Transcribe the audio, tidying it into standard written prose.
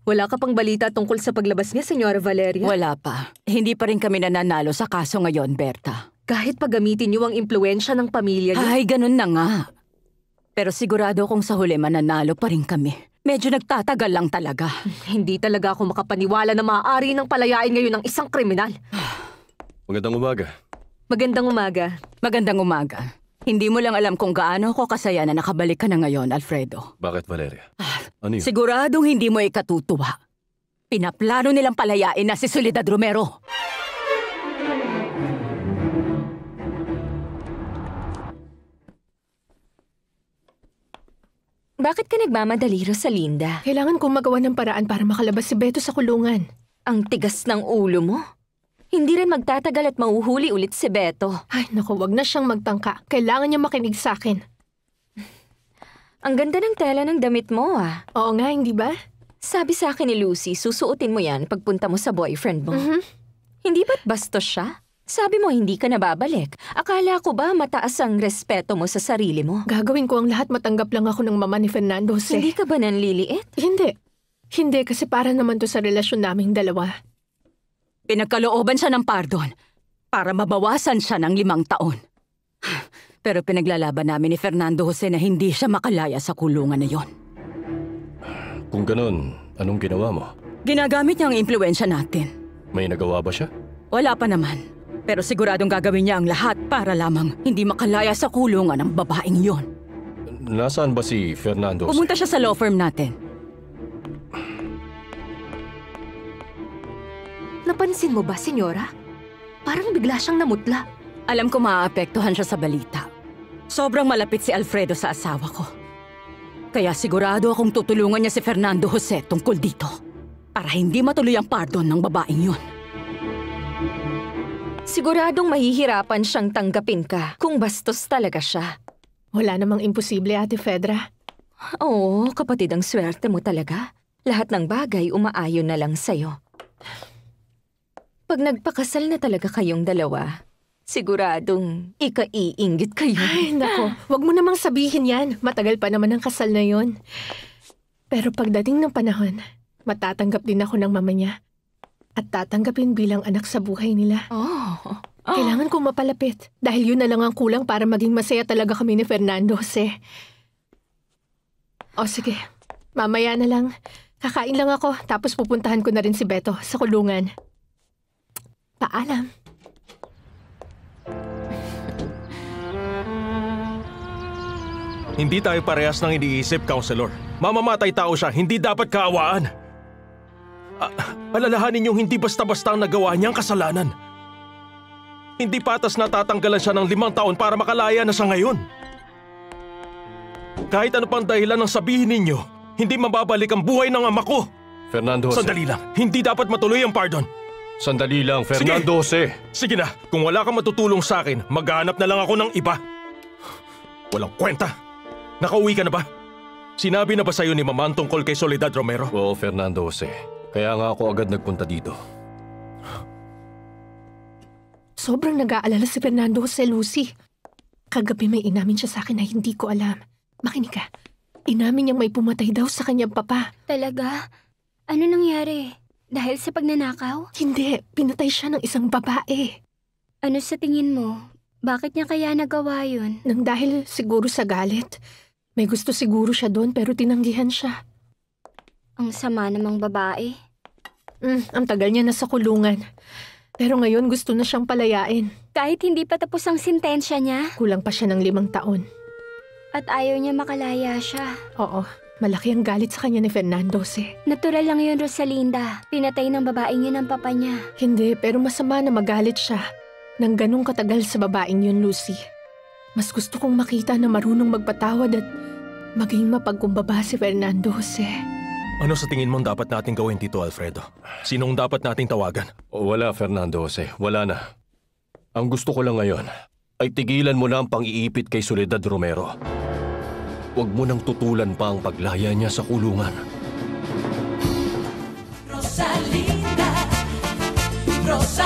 Wala ka pang balita tungkol sa paglabas niya, Senyora Valeria? Wala pa. Hindi pa rin kami nananalo sa kaso ngayon, Berta. Kahit paggamitin niyo ang impluensya ng pamilya niyo? Ay, ganun na nga. Pero sigurado kung sa huli mananalo pa rin kami. Medyo nagtatagal lang talaga. Hindi talaga ako makapaniwala na maaari nang palayain ngayon ng isang kriminal. Magandang umaga. Magandang umaga. Magandang umaga. Hindi mo lang alam kung gaano ako kasaya na nakabalik ka na ngayon, Alfredo. Bakit, Valeria? Ano yun? Siguradong hindi mo ikatutuwa. Pinaplano nilang palayain na si Soledad Romero. Bakit ka nagmamadali, Rosalinda? Kailangan kong magawa ng paraan para makalabas si Beto sa kulungan. Ang tigas ng ulo mo. Hindi rin magtatagal at mauhuli ulit si Beto. Ay, naku, wag na siyang magtangka. Kailangan niya makinig sa akin. Ang ganda ng tela ng damit mo, ah. Oo nga, hindi ba? Sabi sa akin ni Lucy, susuotin mo yan pagpunta mo sa boyfriend mo. Hindi ba't bastos siya? Sabi mo hindi ka nababalik. Akala ko ba mataas ang respeto mo sa sarili mo? Gagawin ko ang lahat, matanggap lang ako ng mama ni Fernando Jose. Hindi ka ba nanliliit? Hindi. Hindi, kasi para naman to sa relasyon naming dalawa. Pinagkalooban siya ng pardon para mabawasan siya ng 5 taon. Pero pinaglalaban namin ni Fernando Jose na hindi siya makalaya sa kulungan na yon. Kung ganun, anong ginawa mo? Ginagamit niya ang impluensya natin. May nagawa ba siya? Wala pa naman. Pero siguradong gagawin niya ang lahat para lamang hindi makalaya sa kulungan ng babaeng yon. Nasaan ba si Fernando Jose? Pumunta siya sa law firm natin. Napansin mo ba, Senyora? Parang bigla siyang namutla. Alam ko maaapektuhan siya sa balita. Sobrang malapit si Alfredo sa asawa ko. Kaya sigurado akong tutulungan niya si Fernando Jose tungkol dito. Para hindi matuloy ang pardon ng babaeng yun. Siguradong mahihirapan siyang tanggapin ka kung bastos talaga siya. Wala namang imposible, Ate Fedra. Oo, kapatid, ang swerte mo talaga. Lahat ng bagay umaayon na lang sa'yo. Pag nagpakasal na talaga kayong dalawa, siguradong ikaiinggit kayo. Ay, nako. Wag mo namang sabihin yan. Matagal pa naman ang kasal na yon. Pero pagdating ng panahon, matatanggap din ako ng mama niya. At tatanggapin bilang anak sa buhay nila. Kailangan kong mapalapit. Dahil yun na lang ang kulang para maging masaya talaga kami ni Fernando Jose. O sige, mamaya na lang. Kakain lang ako, tapos pupuntahan ko na rin si Beto sa kulungan. Paalam. Hindi tayo parehas ng iniisip, Counselor. Mamamatay tao siya, hindi dapat kaawaan. Alalahanin niyong hindi basta-basta ang nagawa niyang kasalanan. Hindi patas na tatanggalan siya ng 5 taon para makalaya na siya ngayon. Kahit ano pang dahilan ng sabihin ninyo, hindi mababalik ang buhay ng ama ko. Fernando Jose. Sandali lang, hindi dapat matuloy ang pardon. Sandali lang, Fernando Jose. Sige na, kung wala kang matutulong sa akin, maghahanap na lang ako ng iba. Walang kwenta. Nakauwi ka na ba? Sinabi na ba sa'yo ni Mama ang tungkol kay Soledad Romero? Oo, Fernando Jose. Kaya nga ako agad nagpunta dito. Sobrang nag-aalala si Fernando Jose, Lucy. Kagabi may inamin siya sa akin na hindi ko alam. Makinig ka. Inamin niyang may pumatay daw sa kanyang papa. Talaga? Ano nangyari? Dahil sa pagnanakaw? Hindi, pinatay siya ng isang babae. Ano sa tingin mo? Bakit niya kaya nagawa yun? Nang dahil siguro sa galit. May gusto siguro siya doon pero tinanggihan siya. Ang sama namang babae. Ang tagal niya nasa kulungan. Pero ngayon gusto na siyang palayain. Kahit hindi pa tapos ang sentensya niya? Kulang pa siya ng 5 taon. At ayaw niya makalaya siya? Oo. Malaki ang galit sa kanya ni Fernando Jose. Natural lang yun, Rosalinda. Pinatay ng babaeng yun ang papa niya. Hindi, pero masama na magalit siya. Nang ganong katagal sa babaeng yun, Lucy. Mas gusto kong makita na marunong magpatawad at maging mapagkumbaba si Fernando Jose. Ano sa tingin mo dapat natin gawin dito, Alfredo? Sinong dapat nating tawagan? Wala, Fernando Jose. Wala na. Ang gusto ko lang ngayon ay tigilan mo na ang pang-iipit kay Soledad Romero. Huwag mo nang tutulan pa ang paglaya niya sa kulungan.